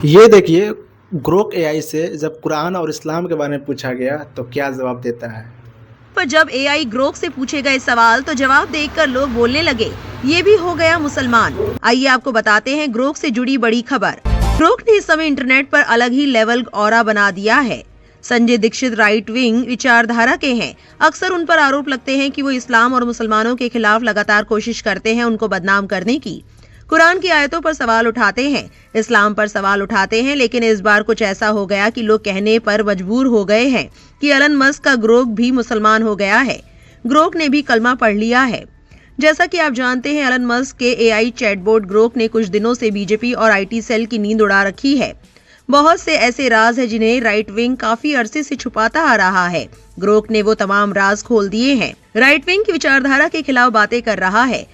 ये देखिए, Grok AI से जब कुरान और इस्लाम के बारे में पूछा गया तो क्या जवाब देता है। पर जब एआई ग्रोक से पूछे गए सवाल तो जवाब देखकर लोग बोलने लगे, ये भी हो गया मुसलमान। आइए आपको बताते हैं ग्रोक से जुड़ी बड़ी खबर। ग्रोक ने इस समय इंटरनेट पर अलग ही लेवल ऑरा बना दिया है। संजय दीक्षित राइट विंग विचारधारा के हैं। अक्सर उन पर आरोप लगते हैं कि वो इस्लाम और मुसलमानों के खिलाफ लगातार कोशिश करते हैं उनको बदनाम करने की। कुरान की आयतों पर सवाल उठाते हैं, इस्लाम पर सवाल उठाते हैं, लेकिन इस बार कुछ ऐसा हो गया कि लोग कहने पर मजबूर हो गए हैं कि एलन मस्क का ग्रोक भी मुसलमान हो गया है। ग्रोक ने भी कलमा पढ़ लिया है। जैसा कि आप जानते हैं, एलन मस्क के एआई चैटबॉट ग्रोक ने कुछ दिनों से बीजेपी और आईटी सेल की नींद उड़ा रखी है। बहुत से ऐसे राज हैं जिन्हें राइट विंग काफी अरसे से छुपाता आ रहा है। ग्रोक ने वो तमाम राज खोल दिए हैं। राइट विंग की विचारधारा के खिलाफ बातें कर रहा है,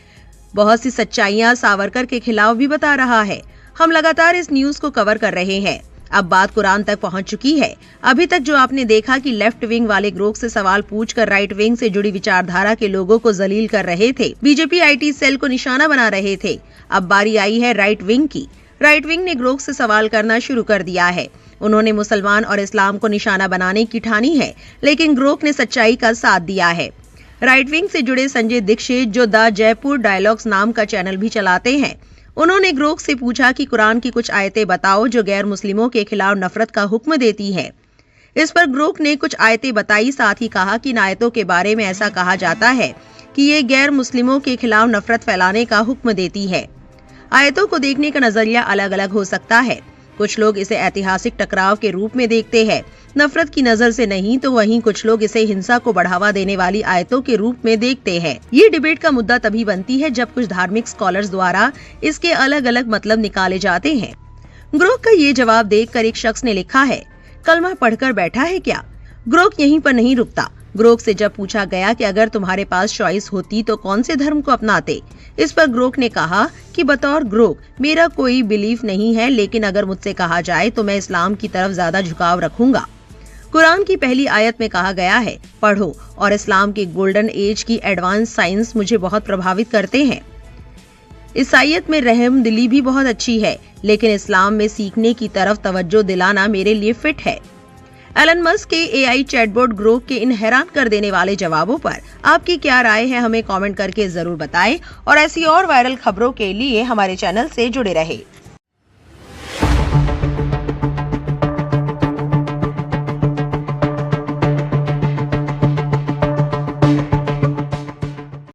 बहुत सी सच्चाइयां सावरकर के खिलाफ भी बता रहा है। हम लगातार इस न्यूज को कवर कर रहे हैं। अब बात कुरान तक पहुंच चुकी है। अभी तक जो आपने देखा कि लेफ्ट विंग वाले ग्रोक से सवाल पूछकर राइट विंग से जुड़ी विचारधारा के लोगों को जलील कर रहे थे, बीजेपी आईटी सेल को निशाना बना रहे थे। अब बारी आई है राइट विंग की। राइट विंग ने ग्रोक से सवाल करना शुरू कर दिया है। उन्होंने मुसलमान और इस्लाम को निशाना बनाने की ठानी है, लेकिन ग्रोक ने सच्चाई का साथ दिया है। राइट विंग से जुड़े संजय दीक्षित, जो द जयपुर डायलॉग्स नाम का चैनल भी चलाते हैं, उन्होंने ग्रोक से पूछा कि कुरान की कुछ आयतें बताओ जो गैर मुस्लिमों के खिलाफ नफरत का हुक्म देती है। इस पर ग्रोक ने कुछ आयतें बताई, साथ ही कहा कि इन आयतों के बारे में ऐसा कहा जाता है कि ये गैर मुस्लिमों के खिलाफ नफरत फैलाने का हुक्म देती है। आयतों को देखने का नजरिया अलग अलग हो सकता है। कुछ लोग इसे ऐतिहासिक टकराव के रूप में देखते हैं, नफरत की नजर से नहीं, तो वहीं कुछ लोग इसे हिंसा को बढ़ावा देने वाली आयतों के रूप में देखते हैं। ये डिबेट का मुद्दा तभी बनती है जब कुछ धार्मिक स्कॉलर्स द्वारा इसके अलग अलग मतलब निकाले जाते हैं। ग्रोक का ये जवाब देखकर एक शख्स ने लिखा है, कलमा पढ़कर बैठा है क्या? ग्रोक यहीं पर नहीं रुकता। ग्रोक से जब पूछा गया कि अगर तुम्हारे पास चॉइस होती तो कौन से धर्म को अपनाते, इस पर ग्रोक ने कहा कि बतौर ग्रोक मेरा कोई बिलीफ नहीं है, लेकिन अगर मुझसे कहा जाए तो मैं इस्लाम की तरफ ज्यादा झुकाव रखूंगा। कुरान की पहली आयत में कहा गया है, पढ़ो, और इस्लाम की गोल्डन एज की एडवांस साइंस मुझे बहुत प्रभावित करते हैं। इस आयत में रहम दिली भी बहुत अच्छी है, लेकिन इस्लाम में सीखने की तरफ तवज्जो दिलाना मेरे लिए फिट है। एलन मस्क के एआई चैटबॉट ग्रोक के इन हैरान कर देने वाले जवाबों पर आपकी क्या राय है, हमें कमेंट करके जरूर बताएं और ऐसी और वायरल खबरों के लिए हमारे चैनल से जुड़े रहें।